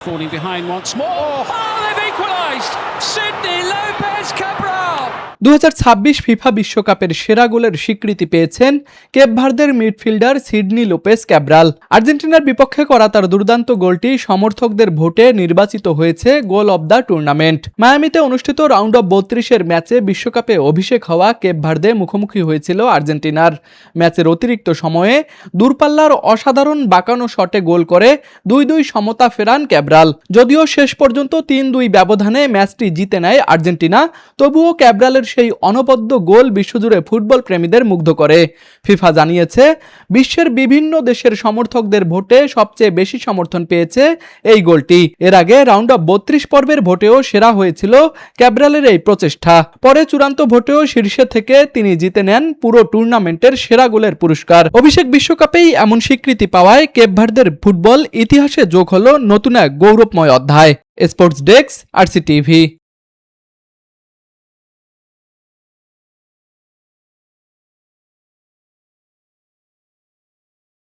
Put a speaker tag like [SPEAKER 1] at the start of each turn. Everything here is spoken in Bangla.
[SPEAKER 1] Falling behind once more. Oh, they've equalised! Sydney Lopez Cabral!
[SPEAKER 2] 2026 FIFA বিশ্বকাপের সেরা গোলের স্বীকৃতি পেয়েছেন কেপ ভার্দের মিডফিল্ডার সিডনি লোপেজ ক্যাব্রাল। আর্জেন্টিনার বিপক্ষে করা তার দুর্দান্ত গোলটি সমর্থকদের ভোটে নির্বাচিত হয়েছে গোল অব দ্য টুর্নামেন্ট। মায়ামিতে অনুষ্ঠিত রাউন্ড অফ 32-এর ম্যাচে বিশ্বকাপে অভিষেক হওয়া কেপ ভার্দে মুখোমুখি হয়েছিল আর্জেন্টিনার। ম্যাচের অতিরিক্ত সময়ে দূরপাল্লার অসাধারণ বাঁকানো শটে গোল করে 2-2 সমতা ফেরান ক্যাব্রাল। যদিও শেষ পর্যন্ত 3-2 ব্যবধানে ম্যাচটি জিতে নেয় আর্জেন্টিনা, তবুও ক্যাব্রালের সেই অনবদ্য গোল বিশ্বজুড়ে ফুটবল প্রেমীদের মুগ্ধ করে। ফিফা জানিয়েছে, বিশ্বের বিভিন্ন দেশের সমর্থকদের ভোটে সবচেয়ে বেশি সমর্থন পেয়েছে এই গোলটি। এর আগে রাউন্ড অফ 32 পর্বের ভোটেও সেরা হয়েছিল ক্যাব্রালের এই প্রচেষ্টা। পরে চূড়ান্ত ভোটেও শীর্ষে থেকে তিনি জিতে নেন পুরো টুর্নামেন্টের সেরা গোলের পুরস্কার। অভিষেক বিশ্বকাপেই এমন স্বীকৃতি পাওয়ায় কেপ ভার্দের ফুটবল ইতিহাসে যোগ হলো নতুন এক গৌরবময় অধ্যায়। Sports desk, RC TV.